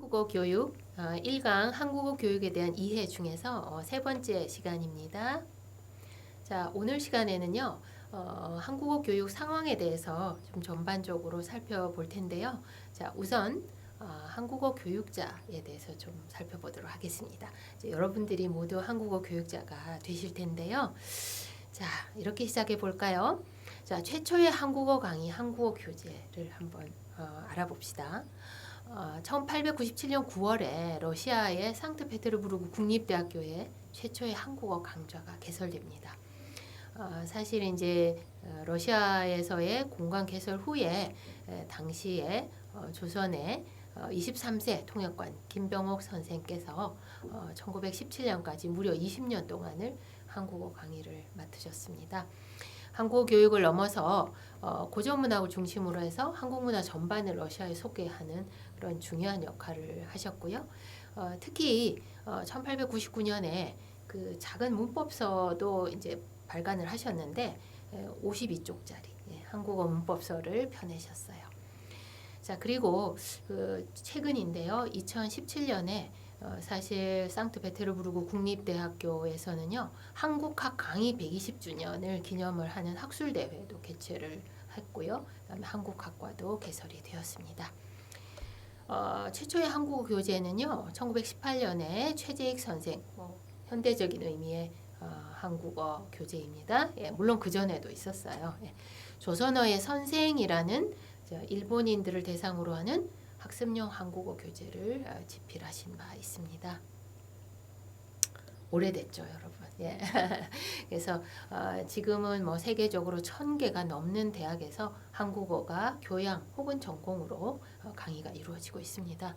한국어 교육 1강 한국어 교육에 대한 이해 중에서 세 번째 시간입니다. 자, 오늘 시간에는요. 한국어 교육 상황에 대해서 좀 전반적으로 살펴볼 텐데요. 자, 우선 한국어 교육자에 대해서 좀 살펴보도록 하겠습니다. 이제 여러분들이 모두 한국어 교육자가 되실 텐데요. 자, 이렇게 시작해 볼까요? 자, 최초의 한국어 강의, 한국어 교재를 한번 알아봅시다. 1897년 9월에 러시아의 상트페테르부르크 국립대학교에 최초의 한국어 강좌가 개설됩니다. 사실 이제 러시아에서의 공관 개설 후에 당시에 조선의 23세 통역관 김병옥 선생께서 1917년까지 무려 20년 동안을 한국어 강의를 맡으셨습니다. 한국어 교육을 넘어서 고전문학을 중심으로 해서 한국 문화 전반을 러시아에 소개하는 그런 중요한 역할을 하셨고요. 특히 1899년에 그 작은 문법서도 이제 발간을 하셨는데 52쪽짜리 한국어 문법서를 펴내셨어요. 자, 그리고 최근인데요. 2017년에 사실 상트페테르부르크 국립대학교에서는요. 한국학 강의 120주년을 기념을 하는 학술대회도 개최를 했고요. 그다음에 한국학과도 개설이 되었습니다. 최초의 한국어 교재는요. 1918년에 최재익 선생, 현대적인 의미의 한국어 교재입니다. 물론 그 전에도 있었어요. 조선어의 선생이라는 일본인들을 대상으로 하는 학습용 한국어 교재를 집필하신 바 있습니다. 오래됐죠, 여러분. 예. 그래서 지금은 뭐 세계적으로 1000개가 넘는 대학에서 한국어가 교양 혹은 전공으로 강의가 이루어지고 있습니다.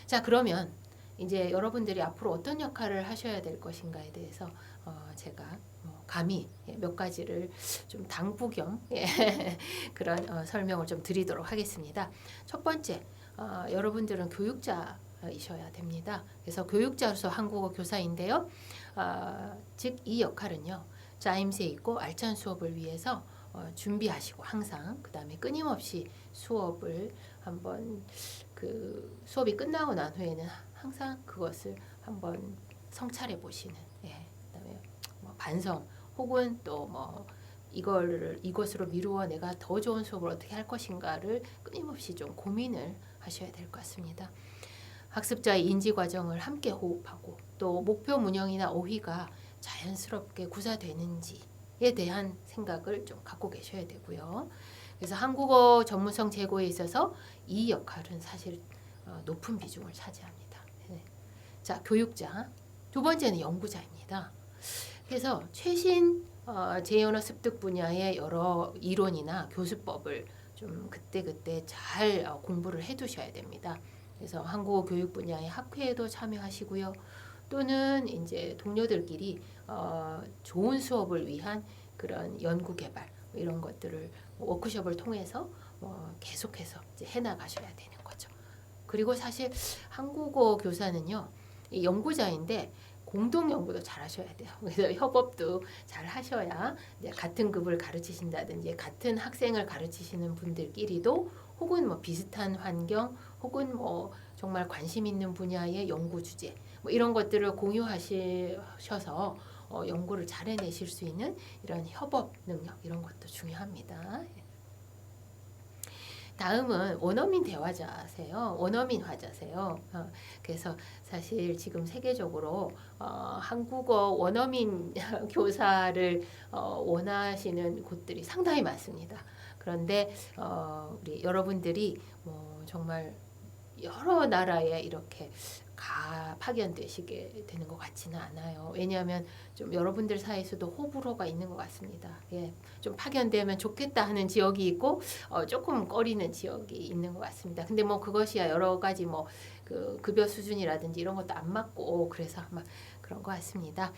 자, 그러면 이제 여러분들이 앞으로 어떤 역할을 하셔야 될 것인가에 대해서 제가 감히 몇 가지를 좀 당부 겸 그런 설명을 좀 드리도록 하겠습니다. 첫 번째, 여러분들은 교육자이셔야 됩니다. 그래서 교육자로서 한국어 교사인데요. 즉 이 역할은요. 짜임새 있고 알찬 수업을 위해서 준비하시고 항상 그 다음에 끊임없이 수업을 한번 그 수업이 끝나고 난 후에는 항상 그것을 한번 성찰해 보시는 그다음에 반성 혹은 또 이것으로 미루어 내가 더 좋은 수업을 어떻게 할 것인가를 끊임없이 좀 고민을 하셔야 될 것 같습니다. 학습자의 인지 과정을 함께 호흡하고 또 목표 문형이나 어휘가 자연스럽게 구사되는지에 대한 생각을 좀 갖고 계셔야 되고요. 그래서 한국어 전문성 제고에 있어서 이 역할은 사실 높은 비중을 차지합니다. 자, 교육자. 두 번째는 연구자입니다. 그래서 최신 제2언어 습득 분야의 여러 이론이나 교수법을 좀 그때그때 잘 공부를 해두셔야 됩니다. 그래서 한국어 교육 분야의 학회에도 참여하시고요. 또는 이제 동료들끼리 좋은 수업을 위한 그런 연구 개발 이런 것들을 워크숍을 통해서 계속해서 이제 해나가셔야 되는 거죠. 그리고 사실 한국어 교사는요, 연구자인데 공동 연구도 잘 하셔야 돼요. 그래서 협업도 잘 하셔야 이제 같은 급을 가르치신다든지 같은 학생을 가르치시는 분들끼리도 혹은 비슷한 환경 혹은 정말 관심 있는 분야의 연구 주제 이런 것들을 공유하셔서 연구를 잘 해내실 수 있는 이런 협업 능력 이런 것도 중요합니다. 다음은 원어민 대화자세요. 원어민 화자세요. 그래서 사실 지금 세계적으로 한국어 원어민 교사를 원하시는 곳들이 상당히 많습니다. 그런데 우리 여러분들이 정말 여러 나라에 이렇게 파견되시게 되는 것 같지는 않아요. 왜냐하면 좀 여러분들 사이에서도 호불호가 있는 것 같습니다. 좀 파견되면 좋겠다 하는 지역이 있고 조금 꺼리는 지역이 있는 것 같습니다. 근데 그것이야 여러 가지 그 급여 수준이라든지 이런 것도 안 맞고 그래서 아마 그런 것 같습니다.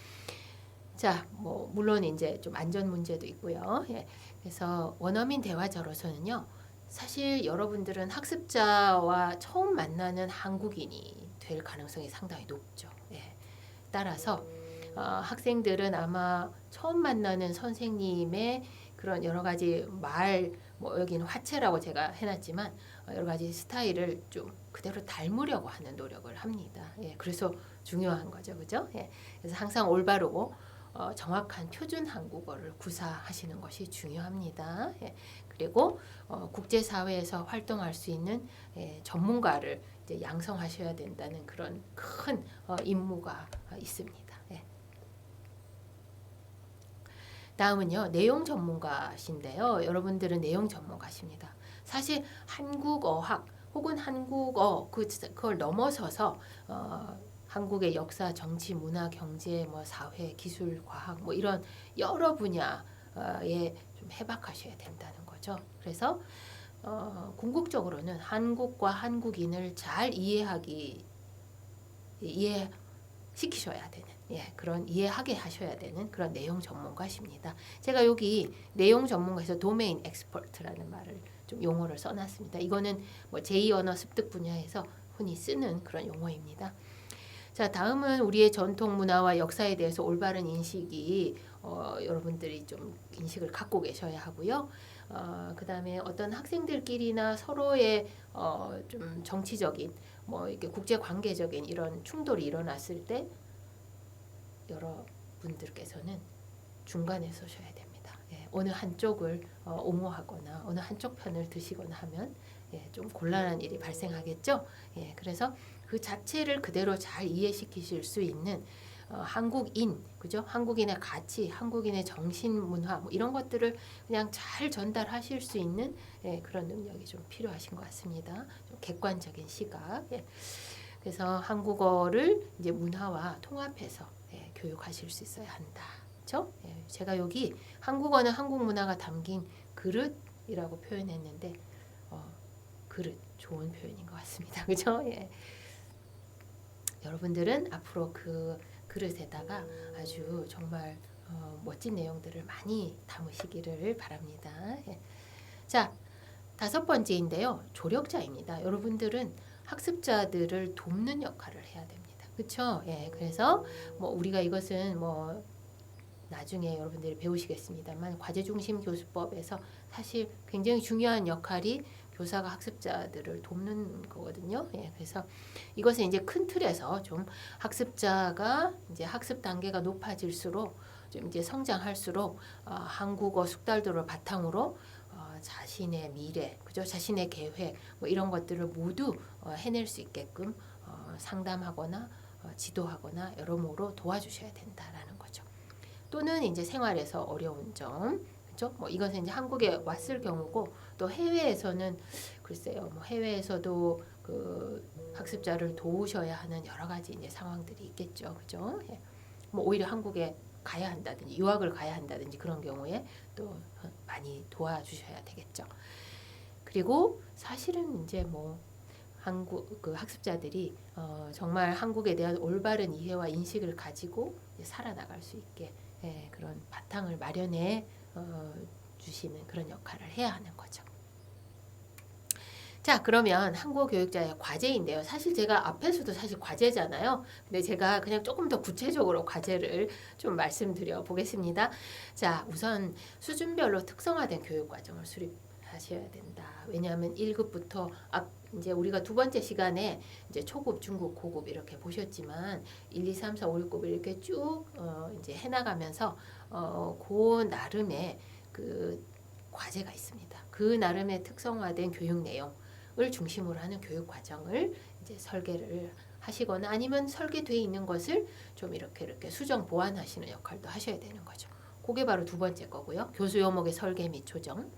자, 물론 이제 좀 안전 문제도 있고요. 그래서 원어민 대화자로서는요. 사실 여러분들은 학습자와 처음 만나는 한국인이 될 가능성이 상당히 높죠. 따라서 학생들은 아마 처음 만나는 선생님의 그런 여러 가지 여기는 화체라고 제가 해놨지만 여러 가지 스타일을 좀 그대로 닮으려고 하는 노력을 합니다. 예, 그래서 중요한 거죠, 그죠? 예, 그래서 항상 올바르고 정확한 표준 한국어를 구사하시는 것이 중요합니다. 예, 그리고 국제사회에서 활동할 수 있는 전문가를 이제 양성하셔야 된다는 그런 큰 임무가 있습니다. 예. 다음은요, 내용 전문가신데요. 여러분들은 내용 전문가십니다. 사실 한국어학 혹은 한국어 그걸 넘어서서 한국의 역사, 정치, 문화, 경제, 뭐 사회, 기술, 과학 뭐 이런 여러 분야에 좀 해박하셔야 된다는 거죠. 그래서 궁극적으로는 한국과 한국인을 잘 이해시키셔야 되는 그런 이해하게 하셔야 되는 그런 내용 전문가십니다. 제가 여기 내용 전문가에서 도메인 엑스퍼트라는 말을 좀 용어를 써놨습니다. 이거는 뭐 제2 언어 습득 분야에서 흔히 쓰는 그런 용어입니다. 자, 다음은 우리의 전통 문화와 역사에 대해서 올바른 인식이 여러분들이 좀 인식을 갖고 계셔야 하고요. 그 다음에 어떤 학생들끼리나 서로의 좀 정치적인 뭐 이렇게 국제 관계적인 이런 충돌이 일어났을 때 여러분들께서는 중간에 서셔야 됩니다. 예, 어느 한쪽을 옹호하거나 어느 한쪽 편을 드시거나 하면 좀 곤란한 일이 발생하겠죠. 예, 그래서 그 자체를 그대로 잘 이해시키실 수 있는 한국인, 그죠? 한국인의 가치, 한국인의 정신 문화 뭐 이런 것들을 그냥 잘 전달하실 수 있는 그런 능력이 좀 필요하신 것 같습니다. 좀 객관적인 시각. 예. 그래서 한국어를 이제 문화와 통합해서 교육하실 수 있어야 한다. 그렇죠? 예. 제가 여기 한국어는 한국 문화가 담긴 그릇이라고 표현했는데 그릇 좋은 표현인 것 같습니다. 그렇죠? 예. 여러분들은 앞으로 그 그릇에다가 아주 정말 멋진 내용들을 많이 담으시기를 바랍니다. 예. 자, 5번째인데요. 조력자입니다. 여러분들은 학습자들을 돕는 역할을 해야 됩니다. 그렇죠? 예. 그래서 뭐 우리가 이것은 뭐 나중에 여러분들이 배우시겠습니다만 과제 중심 교수법에서 사실 굉장히 중요한 역할이 교사가 학습자들을 돕는 거거든요. 예, 그래서 이것은 이제 큰 틀에서 좀 학습자가 이제 학습 단계가 높아질수록 좀 이제 성장할수록 한국어 숙달도를 바탕으로 자신의 미래, 그죠? 자신의 계획 뭐 이런 것들을 모두 해낼 수 있게끔 상담하거나 지도하거나 여러모로 도와주셔야 된다라는 거죠. 또는 이제 생활에서 어려운 점, 그렇죠? 뭐 이것은 이제 한국에 왔을 경우고 또 해외에서는 글쎄요, 뭐 해외에서도 그 학습자를 도우셔야 하는 여러 가지 이제 상황들이 있겠죠, 그죠? 예. 뭐 오히려 한국에 가야 한다든지 유학을 가야 한다든지 그런 경우에 또 많이 도와주셔야 되겠죠. 그리고 사실은 이제 뭐 한국 그 학습자들이 정말 한국에 대한 올바른 이해와 인식을 가지고 살아나갈 수 있게 그런 바탕을 마련해 주시는 그런 역할을 해야 하는 거죠. 자, 그러면 한국어 교육자의 과제인데요. 사실 제가 앞에서도 사실 과제잖아요. 근데 제가 그냥 조금 더 구체적으로 과제를 좀 말씀드려 보겠습니다. 자, 우선 수준별로 특성화된 교육 과정을 수립하셔야 된다. 왜냐하면 1급부터 이제 우리가 두 번째 시간에 이제 초급, 중급, 고급 이렇게 보셨지만 1, 2, 3, 4, 5, 6급을 이렇게 쭉 이제 해나가면서 그 나름의 그 과제가 있습니다. 그 나름의 특성화된 교육 내용을 중심으로 하는 교육 과정을 이제 설계를 하시거나 아니면 설계되어 있는 것을 좀 이렇게 수정 보완하시는 역할도 하셔야 되는 거죠. 그게 바로 두 번째 거고요. 교수 요목의 설계 및 조정.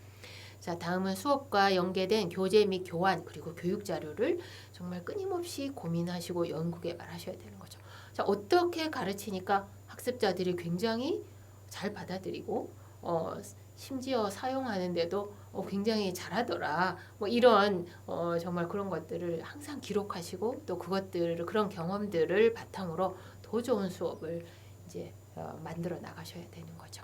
자, 다음은 수업과 연계된 교재 및 교환 그리고 교육 자료를 정말 끊임없이 고민하시고 연구 개발하셔야 되는 거죠. 자, 어떻게 가르치니까 학습자들이 굉장히 잘 받아들이고 심지어 사용하는데도 굉장히 잘하더라. 뭐 이런 정말 그런 것들을 항상 기록하시고 또 그런 경험들을 바탕으로 더 좋은 수업을 이제 만들어 나가셔야 되는 거죠.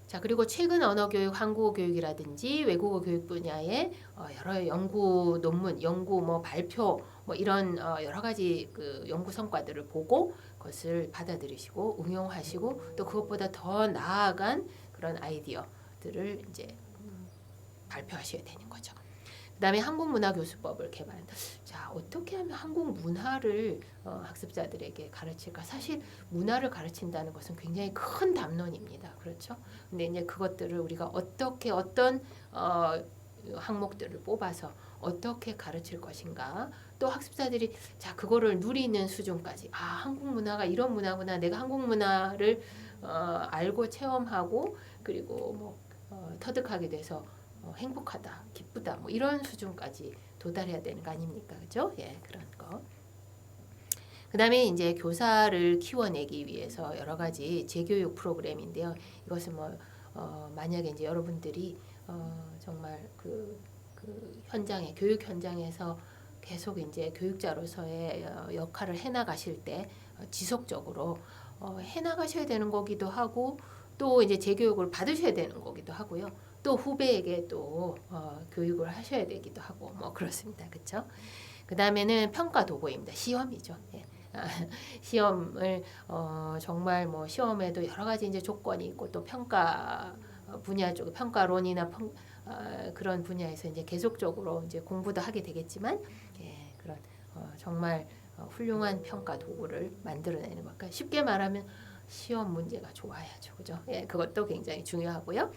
자, 그리고 최근 언어 교육, 한국어 교육이라든지 외국어 교육 분야의 여러 연구 논문, 연구 뭐 발표 뭐 이런 여러 가지 그 연구 성과들을 보고 그것을 받아들이시고 응용하시고 또 그것보다 더 나아간 그런 아이디어들을 이제 발표하셔야 되는 거죠. 그다음에 한국문화교수법을 개발한다. 자, 어떻게 하면 한국 문화를 학습자들에게 가르칠까? 사실 문화를 가르친다는 것은 굉장히 큰 담론입니다. 그렇죠? 근데 이제 그것들을 우리가 어떻게 어떤 항목들을 뽑아서 어떻게 가르칠 것인가? 또 학습자들이 자, 그거를 누리는 수준까지 한국 문화가 이런 문화구나. 내가 한국 문화를 알고 체험하고 그리고 뭐 터득하게 돼서 행복하다, 기쁘다, 뭐 이런 수준까지 도달해야 되는 거 아닙니까, 그죠? 예, 그런 거. 그다음에 이제 교사를 키워내기 위해서 여러 가지 재교육 프로그램인데요. 이것은 뭐 만약에 이제 여러분들이 정말 그 현장에 교육 현장에서 계속 이제 교육자로서의 역할을 해나가실 때 지속적으로 해나가셔야 되는 거기도 하고 또 이제 재교육을 받으셔야 되는 거기도 하고요. 또 후배에게 또 교육을 하셔야 되기도 하고 뭐 그렇습니다. 그렇죠? 그 다음에는 평가 도구입니다. 시험이죠. 예. 시험을 정말 뭐 시험에도 여러 가지 이제 조건이 있고 또 평가 분야 쪽 평가론이나 그런 분야에서 이제 계속적으로 이제 공부도 하게 되겠지만 예, 그런 정말 훌륭한 평가 도구를 만들어내는 것. 그러니까 쉽게 말하면 시험 문제가 좋아야죠, 그죠? 예, 그것도 굉장히 중요하고요.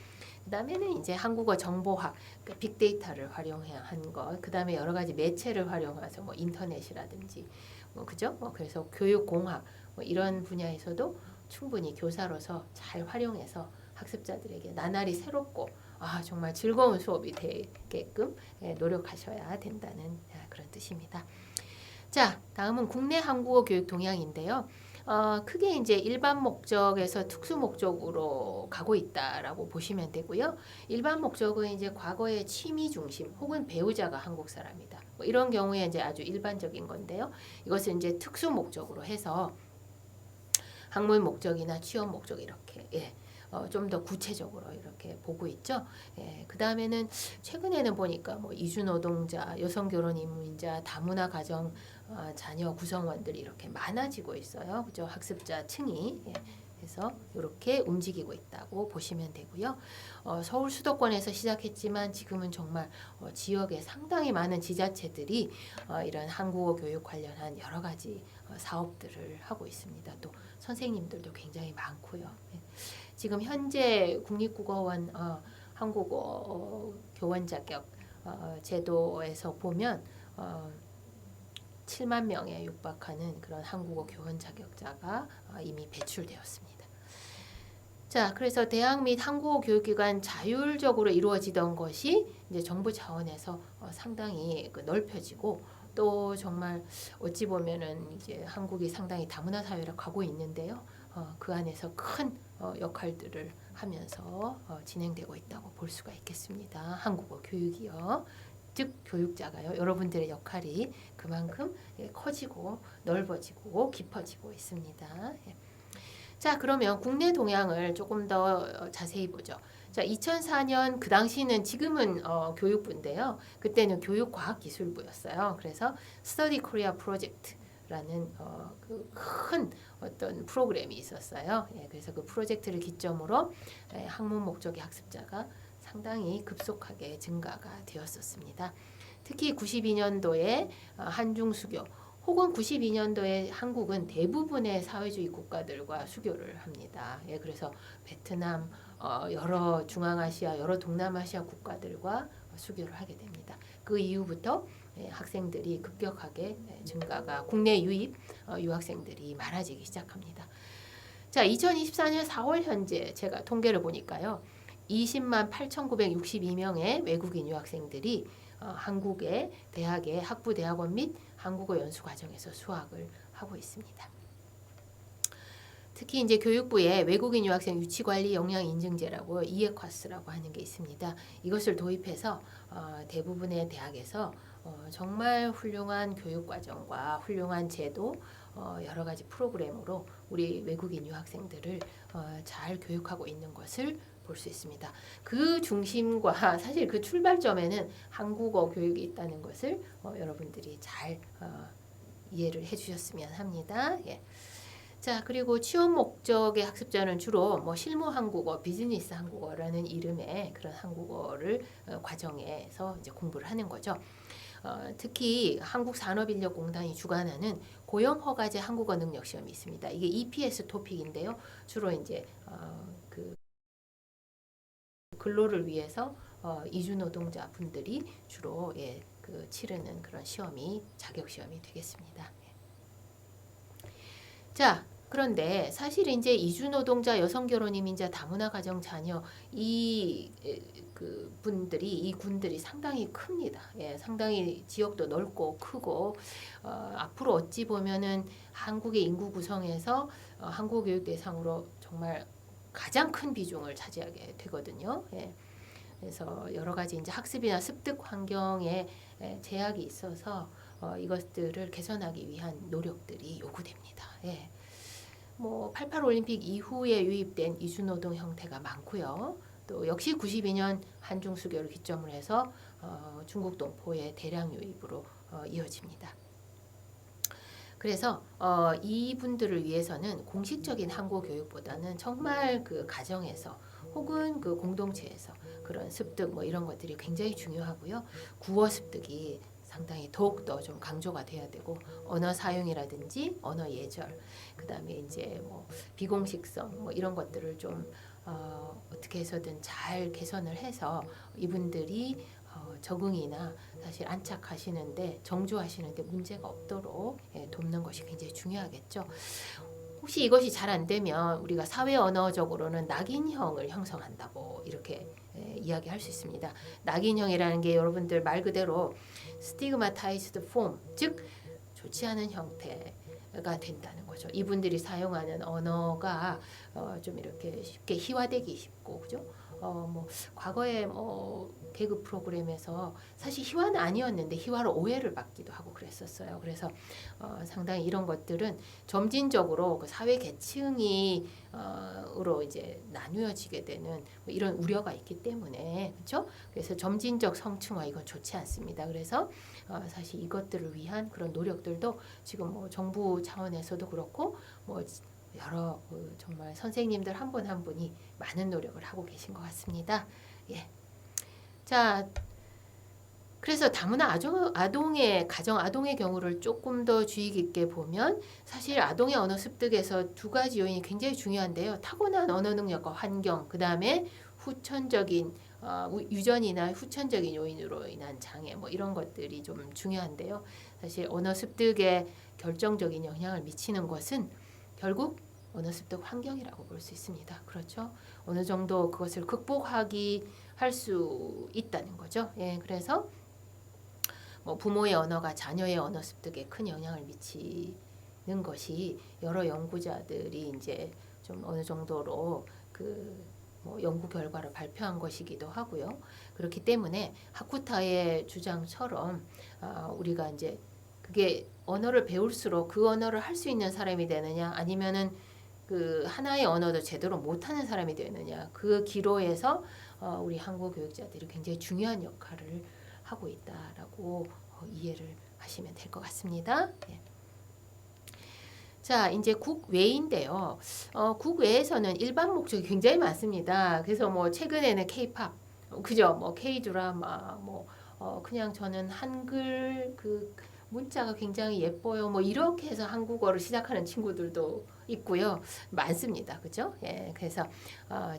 그다음에는 이제 한국어 정보학, 그러니까 빅데이터를 활용해야 하는 것. 그다음에 여러 가지 매체를 활용해서 뭐 인터넷이라든지, 뭐 그죠? 뭐 그래서 교육공학 뭐 이런 분야에서도 충분히 교사로서 잘 활용해서 학습자들에게 나날이 새롭고 정말 즐거운 수업이 되게끔 노력하셔야 된다는 그런 뜻입니다. 자, 다음은 국내 한국어 교육 동향인데요. 크게 이제 일반 목적에서 특수 목적으로 가고 있다라고 보시면 되고요. 일반 목적은 이제 과거의 취미 중심 혹은 배우자가 한국 사람이다. 뭐 이런 경우에 이제 아주 일반적인 건데요. 이것은 이제 특수 목적으로 해서 학문 목적이나 취업 목적 이렇게 좀 더 구체적으로 이렇게 보고 있죠. 예, 그 다음에는 최근에는 보니까 뭐 이주 노동자, 여성 결혼 이민자, 다문화 가정 자녀 구성원들이 이렇게 많아지고 있어요. 그죠? 학습자 층이. 예. 그래서 이렇게 움직이고 있다고 보시면 되고요. 서울 수도권에서 시작했지만 지금은 정말 지역에 상당히 많은 지자체들이 이런 한국어 교육 관련한 여러 가지 사업들을 하고 있습니다. 또 선생님들도 굉장히 많고요. 예. 지금 현재 국립국어원 한국어 교원 자격 제도에서 보면 7만 명에 육박하는 그런 한국어 교원 자격자가 이미 배출되었습니다. 자, 그래서 대학 및 한국어 교육기관 자율적으로 이루어지던 것이 이제 정부 차원에서 상당히 넓혀지고 또 정말 어찌 보면은 이제 한국이 상당히 다문화 사회로 가고 있는데요. 그 안에서 큰 역할들을 하면서 진행되고 있다고 볼 수가 있겠습니다. 한국어 교육이요. 즉 교육자가요. 여러분들의 역할이 그만큼 커지고 넓어지고 깊어지고 있습니다. 자, 그러면 국내 동향을 조금 더 자세히 보죠. 자, 2004년 그 당시는 지금은 교육부인데요. 그때는 교육과학기술부였어요. 그래서 스터디 코리아 프로젝트라는 그 큰 어떤 프로그램이 있었어요. 예, 그래서 그 프로젝트를 기점으로 학문 목적의 학습자가 상당히 급속하게 증가가 되었었습니다. 특히 92년도에 한중 수교 혹은 92년도에 한국은 대부분의 사회주의 국가들과 수교를 합니다. 예, 그래서 베트남, 여러 중앙아시아, 여러 동남아시아 국가들과 수교를 하게 됩니다. 그 이후부터 학생들이 급격하게 증가가 국내 유입 유학생들이 많아지기 시작합니다. 자, 2024년 4월 현재 제가 통계를 보니까요. 20만 8,962명의 외국인 유학생들이 한국의 대학의 학부대학원 및 한국어 연수 과정에서 수학을 하고 있습니다. 특히 이제 교육부에 외국인 유학생 유치관리 역량 인증제라고 이에콰스라고 하는 게 있습니다. 이것을 도입해서 대부분의 대학에서 정말 훌륭한 교육 과정과 훌륭한 제도 여러 가지 프로그램으로 우리 외국인 유학생들을 잘 교육하고 있는 것을 볼 수 있습니다. 그 중심과 사실 그 출발점에는 한국어 교육이 있다는 것을 여러분들이 잘 이해를 해주셨으면 합니다. 예. 자, 그리고 취업 목적의 학습자는 주로 뭐 실무 한국어, 비즈니스 한국어라는 이름의 그런 한국어를 과정에서 이제 공부를 하는 거죠. 특히 한국산업인력공단이 주관하는 고용허가제 한국어 능력 시험이 있습니다. 이게 EPS 토픽인데요. 주로 이제 그 근로를 위해서 이주 노동자 분들이 주로 그 치르는 그런 시험이 자격 시험이 되겠습니다. 자, 그런데 사실 이제 이주 노동자, 여성 결혼 이민자, 다문화 가정 자녀 그 분들이 이 군들이 상당히 큽니다. 상당히 지역도 넓고 크고 앞으로 어찌 보면은 한국의 인구 구성에서 한국 교육 대상으로 정말 가장 큰 비중을 차지하게 되거든요. 그래서 여러 가지 이제 학습이나 습득 환경에 제약이 있어서 이것들을 개선하기 위한 노력들이 요구됩니다. 뭐 88 올림픽 이후에 유입된 이주노동 형태가 많고요. 또 역시 92년 한중 수교를 기점으로 해서 중국 동포의 대량 유입으로 이어집니다. 그래서 이분들을 위해서는 공식적인 한국 교육보다는 정말 그 가정에서 혹은 그 공동체에서 그런 습득 뭐 이런 것들이 굉장히 중요하고요. 국어 습득이 상당히 더욱더 좀 강조가 돼야 되고 언어 사용이라든지 언어 예절 그다음에 이제 뭐 비공식성 뭐 이런 것들을 좀 어떻게 해서든 잘 개선을 해서 이분들이 적응이나 사실 안착하시는데 정주하시는데 문제가 없도록 돕는 것이 굉장히 중요하겠죠. 혹시 이것이 잘 안 되면 우리가 사회 언어적으로는 낙인형을 형성한다고 이렇게 이야기할 수 있습니다. 낙인형이라는 게 여러분들 말 그대로 stigmatized form, 즉 좋지 않은 형태가 된다는 거죠. 이분들이 사용하는 언어가 좀 이렇게 쉽게 희화되기 쉽고, 그죠? 뭐 과거에 뭐 개그 프로그램에서 사실 희화는 아니었는데 희화로 오해를 받기도 하고 그랬었어요. 그래서 상당히 이런 것들은 점진적으로 그 사회 계층이 으로 이제 나누어지게 되는 뭐 이런 우려가 있기 때문에 그렇죠? 그래서 점진적 성층화 이건 좋지 않습니다. 그래서 사실 이것들을 위한 그런 노력들도 지금 뭐 정부 차원에서도 그렇고 뭐 여러 정말 선생님들 한 분 한 분이 많은 노력을 하고 계신 것 같습니다. 자, 그래서 다문화 아동의 가정 아동의 경우를 조금 더 주의 깊게 보면 사실 아동의 언어 습득에서 두 가지 요인이 굉장히 중요한데요. 타고난 언어 능력과 환경, 그 다음에 후천적인 유전이나 후천적인 요인으로 인한 장애 뭐 이런 것들이 좀 중요한데요. 사실 언어 습득에 결정적인 영향을 미치는 것은 결국 언어 습득 환경이라고 볼 수 있습니다. 그렇죠? 어느 정도 그것을 극복하기 할 수 있다는 거죠. 그래서 뭐 부모의 언어가 자녀의 언어 습득에 큰 영향을 미치는 것이 여러 연구자들이 이제 좀 어느 정도로 뭐 연구 결과를 발표한 것이기도 하고요. 그렇기 때문에 하쿠타의 주장처럼 우리가 이제 그게 언어를 배울수록 그 언어를 할 수 있는 사람이 되느냐 아니면은 그 하나의 언어도 제대로 못하는 사람이 되느냐 그 기로에서 우리 한국 교육자들이 굉장히 중요한 역할을 하고 있다라고 이해를 하시면 될 것 같습니다. 자, 이제 국외인데요. 국외에서는 일반 목적이 굉장히 많습니다. 그래서 뭐 최근에는 K-팝, 그죠? 뭐 K-드라마, 뭐 그냥 저는 한글 그 문자가 굉장히 예뻐요. 뭐 이렇게 해서 한국어를 시작하는 친구들도 있고요. 많습니다. 그죠? 그래서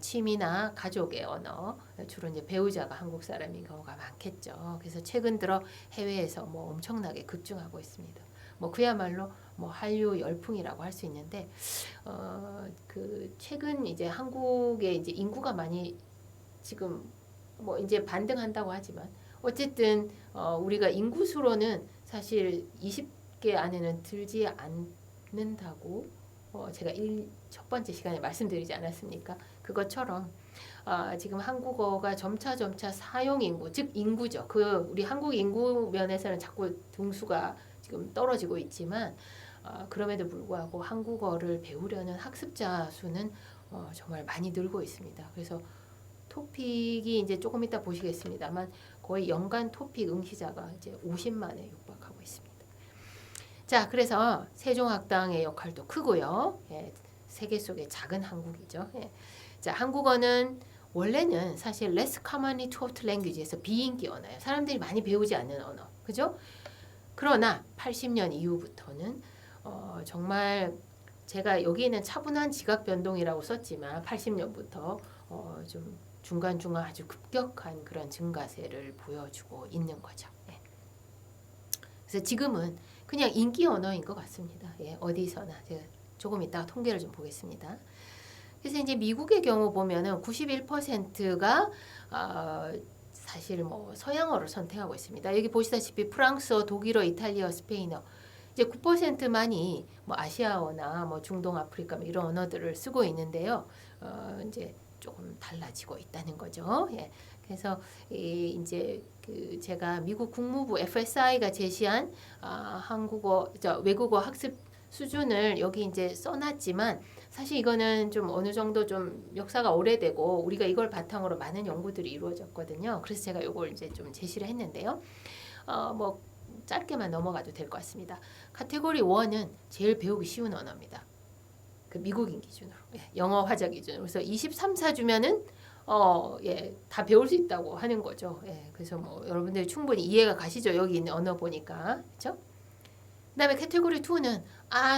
취미나 가족의 언어, 주로 이제 배우자가 한국 사람인 경우가 많겠죠. 그래서 최근 들어 해외에서 뭐 엄청나게 급증하고 있습니다. 뭐 그야말로 뭐 한류 열풍이라고 할 수 있는데 그 최근 이제 한국의 이제 인구가 많이 지금 뭐 이제 반등한다고 하지만 어쨌든 우리가 인구수로는 사실 20개 안에는 들지 않는다고 제가 첫 번째 시간에 말씀드리지 않았습니까? 그것처럼 지금 한국어가 점차 사용 인구, 즉 인구죠. 우리 한국 인구 면에서는 자꾸 등수가 지금 떨어지고 있지만 그럼에도 불구하고 한국어를 배우려는 학습자 수는 정말 많이 늘고 있습니다. 그래서 토픽이 이제 조금 이따 보시겠습니다만 거의 연간 토픽 응시자가 이제 50만에 육박하고 있습니다. 자, 그래서 세종학당의 역할도 크고요. 예, 세계 속의 작은 한국이죠. 예. 자, 한국어는 원래는 사실 less commonly taught language에서 비인기 언어예요. 사람들이 많이 배우지 않는 언어. 그죠? 그러나 80년 이후부터는 정말 제가 여기에는 차분한 지각 변동이라고 썼지만 80년부터 좀 중간중간 아주 급격한 그런 증가세를 보여주고 있는 거죠. 예. 그래서 지금은 그냥 인기 언어인 것 같습니다. 예, 어디서나 제가 조금 이따가 통계를 좀 보겠습니다. 그래서 이제 미국의 경우 보면은 91%가 사실 뭐 서양어를 선택하고 있습니다. 여기 보시다시피 프랑스어, 독일어, 이탈리아, 스페인어 이제 9%만이 뭐 아시아어나 뭐 중동 아프리카 뭐 이런 언어들을 쓰고 있는데요. 이제 조금 달라지고 있다는 거죠. 예. 그래서 이제 그 제가 미국 국무부 FSI가 제시한 외국어 학습 수준을 여기 이제 써놨지만 사실 이거는 좀 어느 정도 좀 역사가 오래되고 우리가 이걸 바탕으로 많은 연구들이 이루어졌거든요. 그래서 제가 이걸 이제 좀 제시를 했는데요. 뭐 짧게만 넘어가도 될 것 같습니다. 카테고리 1은 제일 배우기 쉬운 언어입니다. 그 미국인 기준으로 영어 화자 기준으로 그래서 23, 4주면은 다 배울 수 있다고 하는 거죠. 예, 그래서 뭐 여러분들 충분히 이해가 가시죠. 여기 있는 언어 보니까 그렇죠? 그다음에 카테고리 2는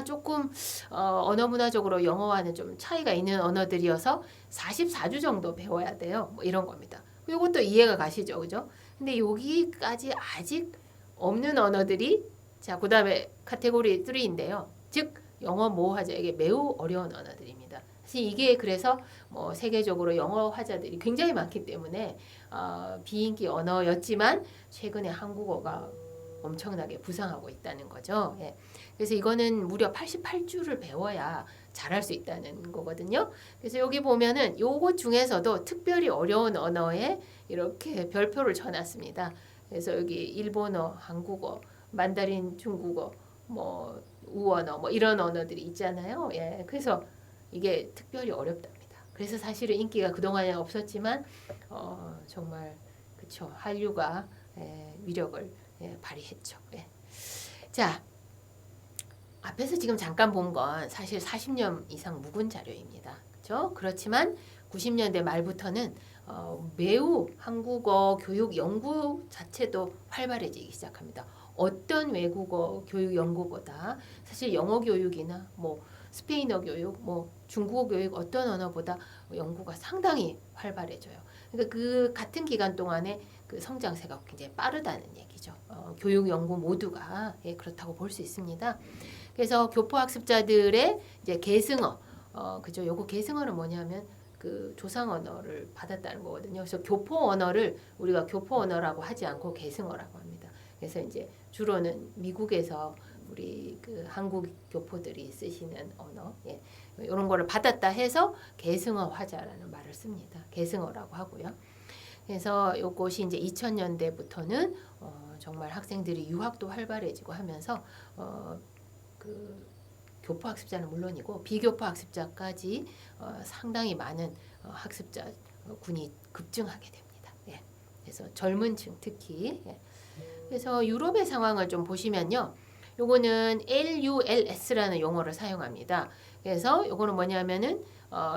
조금 언어 문화적으로 영어와는 좀 차이가 있는 언어들이어서 44주 정도 배워야 돼요. 뭐 이런 겁니다. 이것도 이해가 가시죠, 그죠? 근데 여기까지 아직 없는 언어들이 자 그다음에 카테고리 3인데요. 즉 영어 모호화자에게 매우 어려운 언어들입니다. 사실 이게 그래서 뭐 세계적으로 영어 화자들이 굉장히 많기 때문에 비인기 언어였지만 최근에 한국어가 엄청나게 부상하고 있다는 거죠. 예. 그래서 이거는 무려 88주를 배워야 잘할 수 있다는 거거든요. 그래서 여기 보면은 요것 중에서도 특별히 어려운 언어에 이렇게 별표를 쳐놨습니다. 그래서 여기 일본어, 한국어, 만다린 중국어, 뭐 우언어, 뭐 이런 언어들이 있잖아요. 예. 그래서 이게 특별히 어렵답니다. 그래서 사실은 인기가 그동안에 없었지만 정말 그쵸 한류가 위력을 발휘했죠. 예. 자, 앞에서 지금 잠깐 본 건 사실 40년 이상 묵은 자료입니다. 그렇죠? 그렇지만 90년대 말부터는 매우 한국어 교육 연구 자체도 활발해지기 시작합니다. 어떤 외국어 교육 연구보다 사실 영어 교육이나 뭐 스페인어 교육, 뭐 중국어 교육 어떤 언어보다 연구가 상당히 활발해져요. 그러니까 그 같은 기간 동안에 그 성장세가 굉장히 빠르다는 얘기죠. 교육 연구 모두가 그렇다고 볼 수 있습니다. 그래서 교포 학습자들의 이제 계승어, 그죠? 요거 계승어는 뭐냐면 그 조상 언어를 받았다는 거거든요. 그래서 교포 언어를 우리가 교포 언어라고 하지 않고 계승어라고 합니다. 그래서 이제 주로는 미국에서 우리 그 한국 교포들이 쓰시는 언어, 이런 거를 받았다 해서 계승어 화자라는 말을 씁니다. 계승어라고 하고요. 그래서 요것이 이제 2000년대부터는 정말 학생들이 유학도 활발해지고 하면서 그 교포 학습자는 물론이고 비교포 학습자까지 상당히 많은 학습자 군이 급증하게 됩니다. 예. 그래서 젊은층 특히 그래서 유럽의 상황을 좀 보시면요. 요거는 LULS라는 용어를 사용합니다. 그래서 요거는 뭐냐면은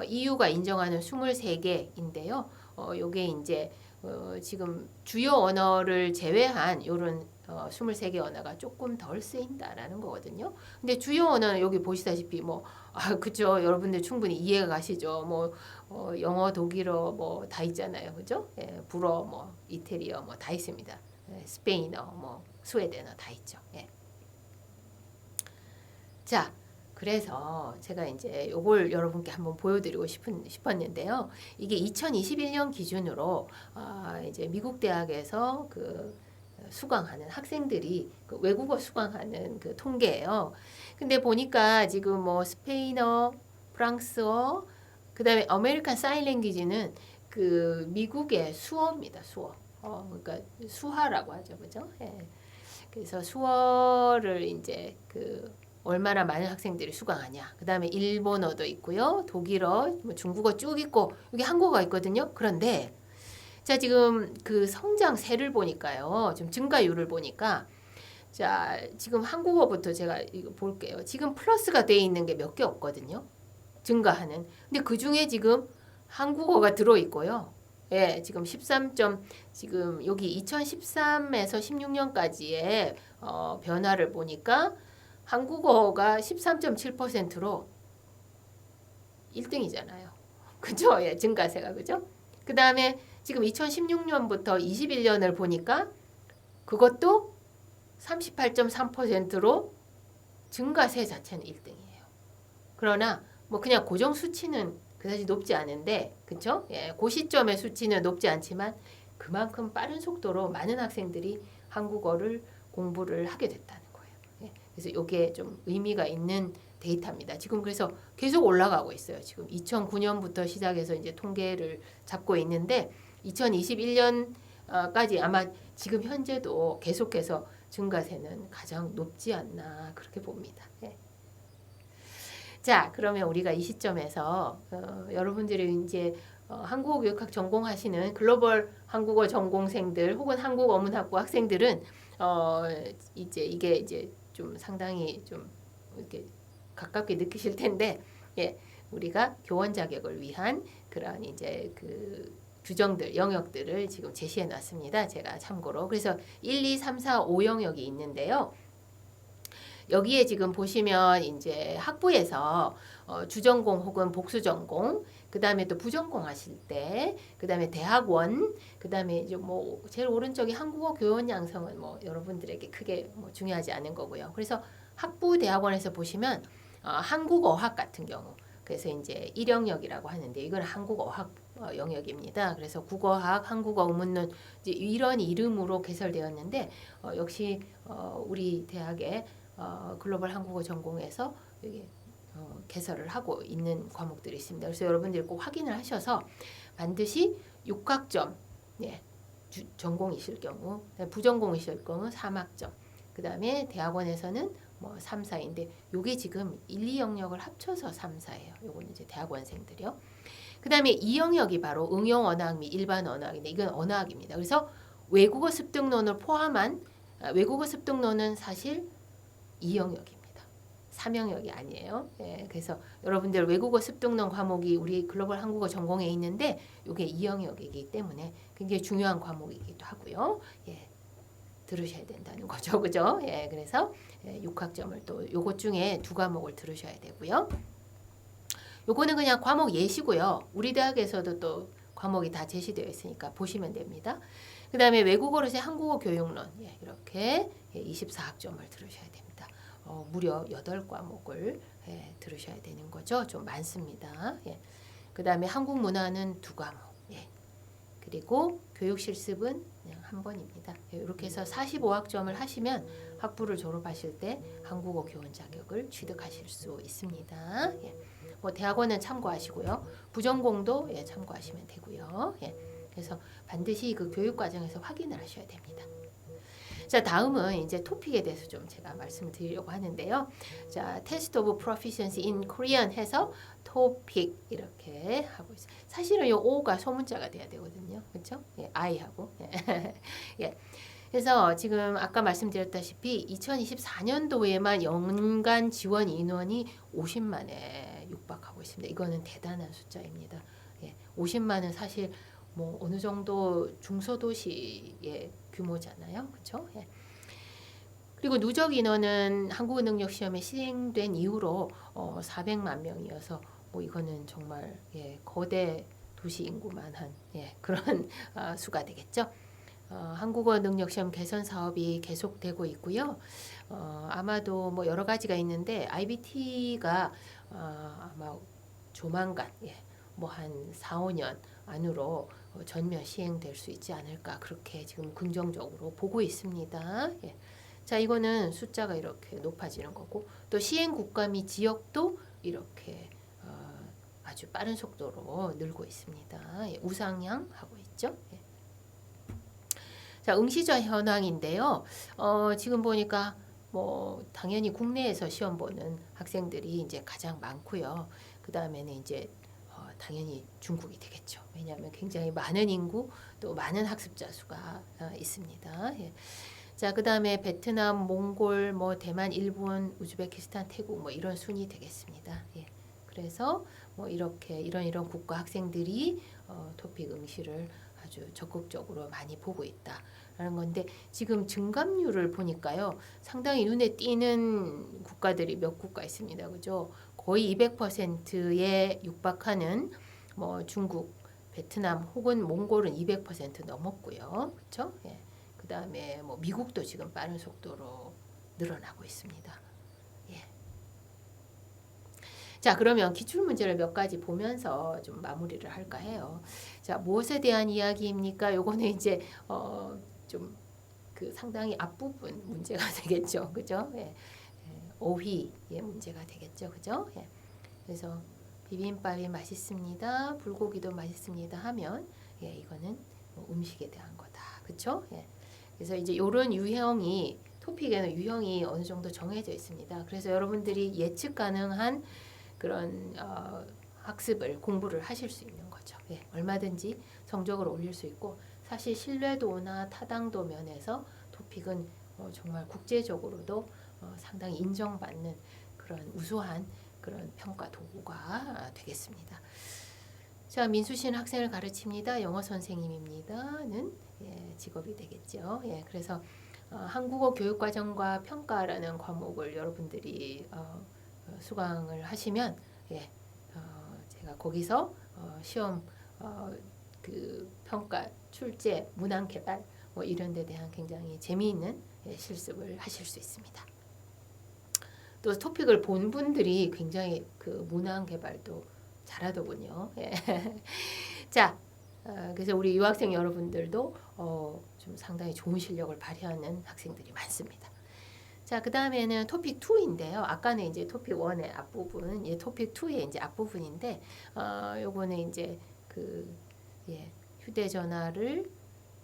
EU가 인정하는 23개인데요. 요게 이제 지금 주요 언어를 제외한 요런 23개 언어가 조금 덜 쓰인다라는 거거든요. 근데 주요 언어는 여기 보시다시피 뭐 그죠. 여러분들 충분히 이해가 가시죠. 뭐 영어, 독일어 뭐 다 있잖아요. 그죠? 예, 불어 뭐 이태리어 뭐 다 있습니다. 스페인어 뭐 스웨덴어 다 있죠. 예. 자, 그래서 제가 이제 요걸 여러분께 한번 보여드리고 싶었는데요. 이게 2021년 기준으로 이제 미국 대학에서 그 수강하는 학생들이 그 외국어 수강하는 그 통계예요. 근데 보니까 지금 뭐 스페인어, 프랑스어, 그다음에 아메리칸 사인 랭귀지는 그 미국의 수어입니다. 수어. 그러니까 수화라고 하죠, 그죠? 예. 그래서 수어를 이제 그 얼마나 많은 학생들이 수강하냐. 그다음에 일본어도 있고요. 독일어, 뭐 중국어 쭉 있고 여기 한국어가 있거든요. 그런데 자 지금 그 성장세를 보니까요. 지금 증가율을 보니까 자, 지금 한국어부터 제가 이거 볼게요. 지금 플러스가 돼 있는 게 몇 개 없거든요. 증가하는. 근데 그 중에 지금 한국어가 들어 있고요. 예, 지금 13점 지금 여기 2013에서 16년까지의 변화를 보니까 한국어가 13.7%로 1등이잖아요. 그죠? 예, 증가세가 그죠? 그 다음에 지금 2016년부터 21년을 보니까 그것도 38.3%로 증가세 자체는 1등이에요. 그러나 뭐 그냥 고정 수치는 그다지 높지 않은데, 그렇죠? 예, 그 시점의 수치는 높지 않지만 그만큼 빠른 속도로 많은 학생들이 한국어를 공부를 하게 됐다는 거예요. 예, 그래서 이게 좀 의미가 있는 데이터입니다. 지금 그래서 계속 올라가고 있어요. 지금 2009년부터 시작해서 이제 통계를 잡고 있는데 2021년까지 아마 지금 현재도 계속해서 증가세는 가장 높지 않나 그렇게 봅니다. 예. 자, 그러면 우리가 이 시점에서 여러분들이 이제 한국어 교육학 전공하시는 글로벌 한국어 전공생들 혹은 한국어문학부 학생들은 이제 이게 이제 좀 상당히 좀 이렇게 가깝게 느끼실 텐데, 예, 우리가 교원 자격을 위한 그런 이제 그 규정들, 영역들을 지금 제시해 놨습니다. 제가 참고로. 그래서 1, 2, 3, 4, 5 영역이 있는데요. 여기에 지금 보시면 이제 학부에서 주전공 혹은 복수전공, 그 다음에 또 부전공 하실 때, 그 다음에 대학원, 그 다음에 이제 뭐 제일 오른쪽이 한국어 교원 양성은 뭐 여러분들에게 크게 뭐 중요하지 않은 거고요. 그래서 학부 대학원에서 보시면 한국어학 같은 경우, 그래서 이제 1영역이라고 하는데 이건 한국어학 영역입니다. 그래서 국어학, 한국어, 의문론 이제 이런 이름으로 개설되었는데 역시 우리 대학의 글로벌 한국어 전공에서 여기 개설을 하고 있는 과목들이 있습니다. 그래서 여러분들이 꼭 확인을 하셔서 반드시 6학점, 예, 전공이실 경우, 부전공이실 경우 3학점, 그 다음에 대학원에서는 뭐 3, 4인데 요게 지금 1, 2영역을 합쳐서 3, 4예요. 요거는 이제 대학원생들이요. 그 다음에 2영역이 바로 응용 언어학 및 일반 언어학인데 이건 언어학입니다. 그래서 외국어 습득론을 포함한 외국어 습득론은 사실 2영역입니다. 3영역이 아니에요. 예, 그래서 여러분들 외국어 습득론 과목이 우리 글로벌 한국어 전공에 있는데 이게 2영역이기 때문에 굉장히 중요한 과목이기도 하고요. 예, 들으셔야 된다는 거죠, 그죠? 예, 그래서 6학점을 또 요것 중에 2과목을 들으셔야 되고요. 요거는 그냥 과목 예시고요. 우리 대학에서도 또 과목이 다 제시되어 있으니까 보시면 됩니다. 그 다음에 외국어로서의 한국어 교육론, 예, 이렇게 24학점을 들으셔야 됩니다. 무려 8과목을 들으셔야 되는 거죠. 좀 많습니다. 예. 그 다음에 한국 문화는 2과목, 예. 그리고 교육 실습은 그냥 한 번입니다. 예, 이렇게 해서 45학점을 하시면 학부를 졸업하실 때 한국어 교원 자격을 취득하실 수 있습니다. 예. 뭐 대학원은 참고하시고요. 부전공도 예, 참고하시면 되고요. 예. 그래서 반드시 그 교육 과정에서 확인을 하셔야 됩니다. 자, 다음은 이제 토픽에 대해서 좀 제가 말씀을 드리려고 하는데요. 자, Test of Proficiency in Korean 해서 토픽 이렇게 하고 있어요. 사실은 이 O가 소문자가 돼야 되거든요. 그렇죠? 예, I하고. 예. 그래서 지금 아까 말씀드렸다시피 2024년도에만 연간 지원 인원이 50만에 육박하고 있습니다. 이거는 대단한 숫자입니다. 예, 50만은 사실 뭐 어느 정도 중소도시의 규모잖아요. 그렇죠? 예. 그리고 누적 인원은 한국어 능력 시험에 시행된 이후로 400만 명이어서 뭐 이거는 정말 예, 거대 도시 인구만한 예, 그런 수가 되겠죠. 한국어 능력 시험 개선 사업이 계속되고 있고요. 아마도 뭐 여러 가지가 있는데 IBT가 아마 조만간 예, 뭐 한 4, 5년 안으로 전면 시행될 수 있지 않을까 그렇게 지금 긍정적으로 보고 있습니다. 예. 자, 이거는 숫자가 이렇게 높아지는 거고 또 시행 국가 및 지역도 이렇게 아주 빠른 속도로 늘고 있습니다. 예, 우상향하고 있죠. 예. 자, 응시자 현황인데요. 지금 보니까 뭐 당연히 국내에서 시험 보는 학생들이 이제 가장 많고요. 그 다음에는 이제 당연히 중국이 되겠죠. 왜냐하면 굉장히 많은 인구 또 많은 학습자 수가 있습니다. 예. 자, 그다음에 베트남, 몽골, 뭐 대만, 일본, 우즈베키스탄, 태국 뭐 이런 순이 되겠습니다. 예. 그래서 뭐 이렇게 이런 국가 학생들이 토픽 응시를 아주 적극적으로 많이 보고 있다라는 건데 지금 증감률을 보니까요. 상당히 눈에 띄는 국가들이 몇 국가 있습니다. 그죠? 거의 200%에 육박하는 뭐 중국, 베트남 혹은 몽골은 200% 넘었고요. 그렇죠? 예. 그다음에 뭐 미국도 지금 빠른 속도로 늘어나고 있습니다. 예. 자, 그러면 기출 문제를 몇 가지 보면서 좀 마무리를 할까 해요. 자, 무엇에 대한 이야기입니까? 요거는 이제 좀 그 상당히 앞부분 문제가 되겠죠. 그죠? 예. 어휘의 문제가 되겠죠. 그죠? 예. 그래서 비빔밥이 맛있습니다. 불고기도 맛있습니다 하면 예, 이거는 음식에 대한 거다. 그렇죠? 예. 그래서 이제 이런 유형이 토픽에는 유형이 어느 정도 정해져 있습니다. 그래서 여러분들이 예측 가능한 그런 학습을 공부를 하실 수 있는 거죠. 예, 얼마든지 성적을 올릴 수 있고 사실 신뢰도나 타당도 면에서 토픽은 정말 국제적으로도 상당히 인정받는 그런 우수한 그런 평가 도구가 되겠습니다. 자, 민수 씨는 학생을 가르칩니다. 영어 선생님입니다는 예, 직업이 되겠죠. 예, 그래서 한국어 교육과정과 평가라는 과목을 여러분들이 수강을 하시면 예, 제가 거기서 시험 그 평가, 출제, 문항 개발 뭐 이런 데 대한 굉장히 재미있는 예, 실습을 하실 수 있습니다. 또 토픽을 본 분들이 굉장히 그 문항 개발도 잘하더군요. 예. 자, 그래서 우리 유학생 여러분들도 좀 상당히 좋은 실력을 발휘하는 학생들이 많습니다. 자, 그 다음에는 토픽 2인데요. 아까는 이제 토픽 1의 앞부분, 예, 토픽 2의 이제 앞부분인데, 요거는 이제 그 예, 휴대전화를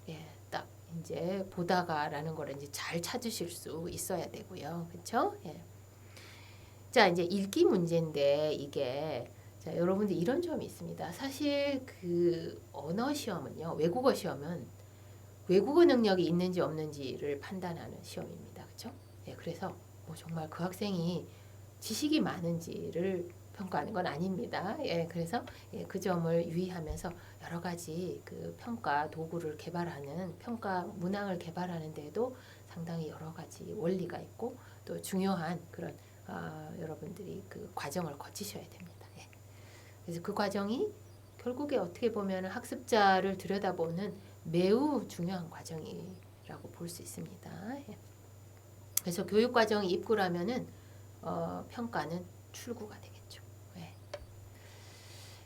예, 딱 이제 보다가라는 걸 이제 잘 찾으실 수 있어야 되고요. 그렇죠? 예. 자, 이제 읽기 문제인데 이게 자, 여러분들 이런 점이 있습니다. 사실 그 언어 시험은요. 외국어 시험은 외국어 능력이 있는지 없는지를 판단하는 시험입니다. 그렇죠? 예, 그래서 뭐 정말 그 학생이 지식이 많은지를 평가하는 건 아닙니다. 예, 그래서 예, 그 점을 유의하면서 여러 가지 그 평가 도구를 개발하는 평가 문항을 개발하는 데에도 상당히 여러 가지 원리가 있고 또 중요한 그런 여러분들이 그 과정을 거치셔야 됩니다. 예. 그래서 그 과정이 결국에 어떻게 보면 학습자를 들여다보는 매우 중요한 과정이라고 볼 수 있습니다. 예. 그래서 교육 과정이 입구라면은 평가는 출구가 되겠죠. 예.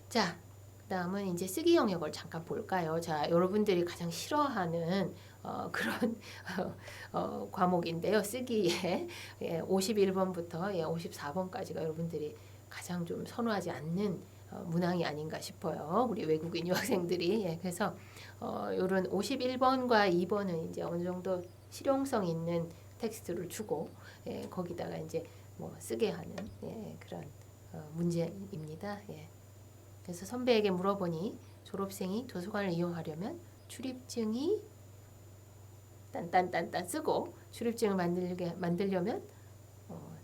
자, 그다음은 이제 쓰기 영역을 잠깐 볼까요? 자, 여러분들이 가장 싫어하는 그런 과목인데요. 쓰기에 예, 51번부터 예, 54번까지가 여러분들이 가장 좀 선호하지 않는 문항이 아닌가 싶어요. 우리 외국인 유학생들이 예, 그래서 이런 51번과 2번은 이제 어느 정도 실용성 있는 텍스트를 주고 예, 거기다가 이제 뭐 쓰게 하는 예, 그런 문제입니다. 예. 그래서 선배에게 물어보니 졸업생이 도서관을 이용하려면 출입증이 딴딴딴딴 쓰고 출입증을 만들려면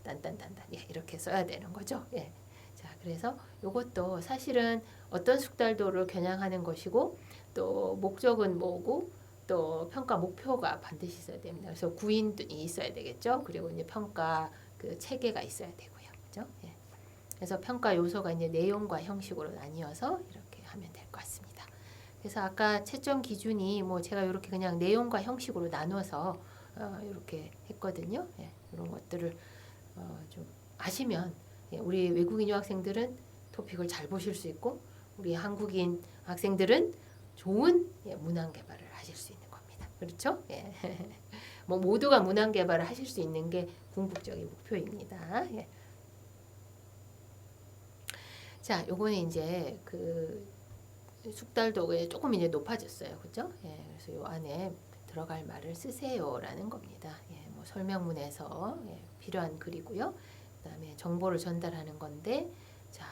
딴딴딴딴 예, 이렇게 써야 되는 거죠. 예. 자, 그래서 이것도 사실은 어떤 숙달도를 겨냥하는 것이고 또 목적은 뭐고 또 평가 목표가 반드시 있어야 됩니다. 그래서 구인이 있어야 되겠죠. 그리고 이제 평가 그 체계가 있어야 되고요. 그죠? 예. 그래서 평가 요소가 이제 내용과 형식으로 나뉘어서 이렇게 하면 될 것 같습니다. 그래서 아까 채점 기준이 뭐 제가 이렇게 그냥 내용과 형식으로 나눠서 이렇게 했거든요. 예, 이런 것들을 좀 아시면 예, 우리 외국인 유학생들은 토픽을 잘 보실 수 있고 우리 한국인 학생들은 좋은 예, 문항 개발을 하실 수 있는 겁니다. 그렇죠? 예. 뭐 모두가 문항 개발을 하실 수 있는 게 궁극적인 목표입니다. 예. 자, 요거는 이제 그 숙달도가 조금 이제 높아졌어요. 그죠? 예, 그래서 요 안에 들어갈 말을 쓰세요라는 겁니다. 예, 뭐 설명문에서 예, 필요한 글이고요. 그다음에 정보를 전달하는 건데 자,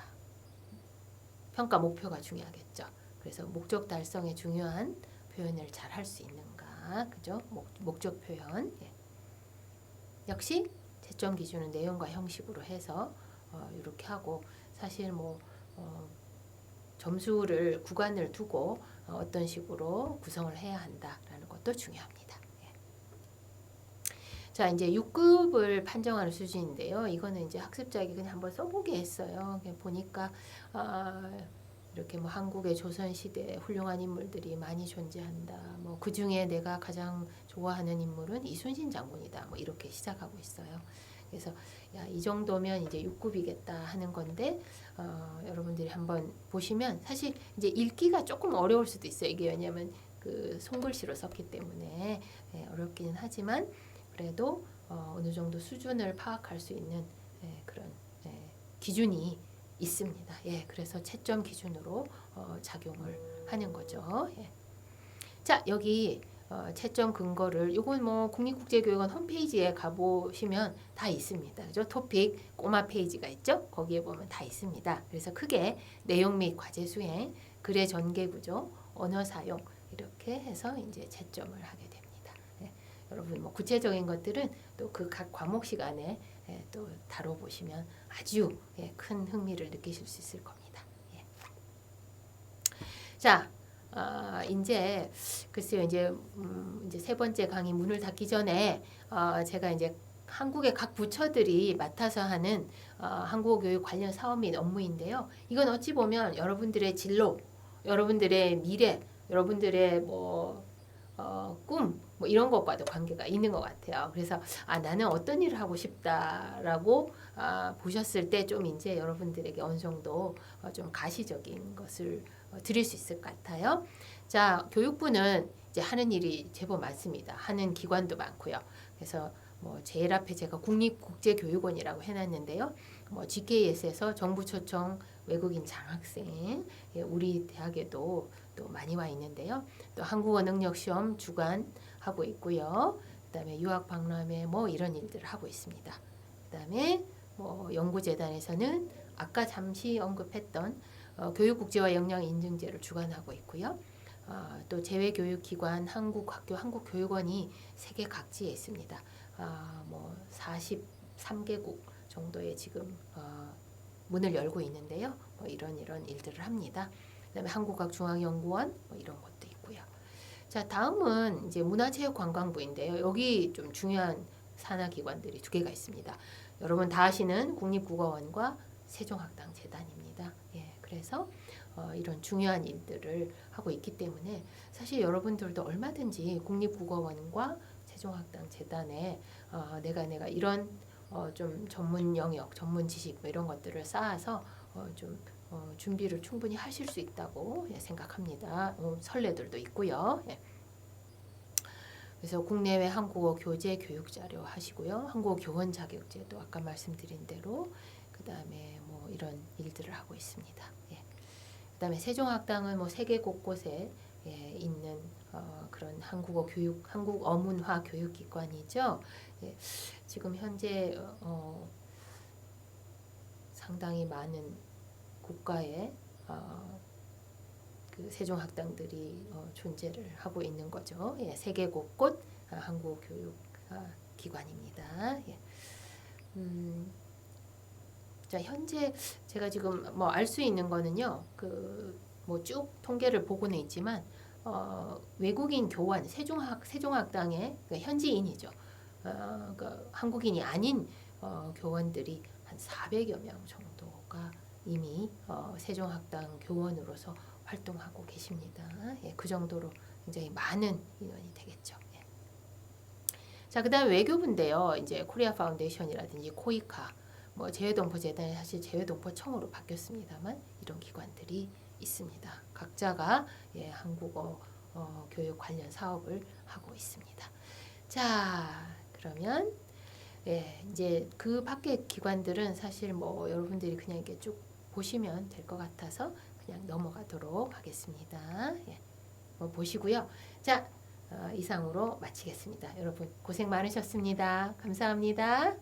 평가 목표가 중요하겠죠. 그래서 목적 달성에 중요한 표현을 잘 할 수 있는가 있습니다. 그죠? 목적 표현. 예. 역시 채점 기준은 내용과 형식으로 해서 이렇게 하고 사실 뭐 점수를 구간을 두고 어떤 식으로 구성을 해야 한다라는 것도 중요합니다. 예. 자, 이제 6급을 판정하는 수준인데요. 이거는 이제 학습자에게 그냥 한번 써보게 했어요. 그냥 보니까 이렇게 뭐 한국의 조선시대 훌륭한 인물들이 많이 존재한다. 뭐 그 중에 내가 가장 좋아하는 인물은 이순신 장군이다. 뭐 이렇게 시작하고 있어요. 그래서 야, 이 정도면 이제 6급이겠다 하는 건데 여러분들이 한번 보시면 사실 이제 읽기가 조금 어려울 수도 있어요. 이게 왜냐하면 그 손글씨로 썼기 때문에 어렵기는 하지만 그래도 어느 정도 수준을 파악할 수 있는 그런 기준이 있습니다. 예, 그래서 채점 기준으로 작용을 하는 거죠. 예. 자, 여기 채점 근거를 이건 뭐 국립국제교육원 홈페이지에 가보시면 다 있습니다. 그죠? 토픽 꼬마 페이지가 있죠? 거기에 보면 다 있습니다. 그래서 크게 내용 및 과제 수행, 글의 전개 구조, 언어 사용 이렇게 해서 이제 채점을 하게 됩니다. 예. 여러분 뭐 구체적인 것들은 또 그 각 과목 시간에 또 다뤄보시면 아주 큰 흥미를 느끼실 수 있을 겁니다. 예. 자, 이제 글쎄요, 이제 세 번째 강의 문을 닫기 전에 제가 이제 한국의 각 부처들이 맡아서 하는 한국어 교육 관련 사업 및 업무인데요. 이건 어찌 보면 여러분들의 진로, 여러분들의 미래, 여러분들의 꿈, 뭐 이런 것과도 관계가 있는 것 같아요. 그래서 나는 어떤 일을 하고 싶다라고 보셨을 때 좀 이제 여러분들에게 어느 정도 좀 가시적인 것을 드릴 수 있을 것 같아요. 자, 교육부는 이제 하는 일이 제법 많습니다. 하는 기관도 많고요. 그래서 뭐 제일 앞에 제가 국립국제교육원이라고 해놨는데요. 뭐 GKS에서 정부 초청 외국인 장학생, 우리 대학에도 또 많이 와 있는데요. 또 한국어 능력 시험 주관 하고 있고요. 그다음에 유학 박람회 뭐 이런 일들을 하고 있습니다. 그다음에 뭐 연구재단에서는 아까 잠시 언급했던 교육국제화 역량 인증제를 주관하고 있고요. 또 재외교육기관 한국학교 한국교육원이 세계 각지에 있습니다. 뭐 43개국 정도의 지금 문을 열고 있는데요. 뭐 이런 일들을 합니다. 그다음에 한국학중앙연구원 뭐 이런 것도 있고요. 자, 다음은 이제 문화체육관광부인데요. 여기 좀 중요한 산하기관들이 두 개가 있습니다. 여러분 다 아시는 국립국어원과 세종학당재단입니다. 예, 그래서 이런 중요한 일들을 하고 있기 때문에 사실 여러분들도 얼마든지 국립국어원과 세종학당재단에 내가 이런 좀 전문 영역, 전문 지식 뭐 이런 것들을 쌓아서 좀 준비를 충분히 하실 수 있다고 생각합니다. 선례들도 있고요. 예. 그래서 국내외 한국어 교재 교육 자료 하시고요. 한국어 교원 자격제도 아까 말씀드린 대로 그 다음에 뭐 이런 일들을 하고 있습니다. 예. 그 다음에 세종학당은 뭐 세계 곳곳에 있는 그런 한국어 교육, 한국 어문화 교육기관이죠. 예. 지금 현재 상당히 많은 국가의 그 세종학당들이 존재를 하고 있는 거죠. 예, 세계 곳곳 한국어 교육 기관입니다. 예. 자, 현재 제가 지금 뭐 알 수 있는 거는요. 그 뭐 쭉 통계를 보고는 있지만 외국인 교원 세종학당의 그러니까 현지인이죠. 그러니까 한국인이 아닌 교원들이 한 400여 명 정도가 이미 세종학당 교원으로서 활동하고 계십니다. 예, 그 정도로 굉장히 많은 인원이 되겠죠. 예. 자, 그다음 외교부인데요. 이제 코리아 파운데이션이라든지 코이카, 뭐 재외동포재단이 사실 재외동포청으로 바뀌었습니다만 이런 기관들이 있습니다. 각자가 한국어 교육 관련 사업을 하고 있습니다. 자, 그러면 이제 그 밖의 기관들은 사실 뭐 여러분들이 그냥 이렇게 쭉 보시면 될 것 같아서 그냥 넘어가도록 하겠습니다. 예, 뭐 보시고요. 자, 이상으로 마치겠습니다. 여러분 고생 많으셨습니다. 감사합니다.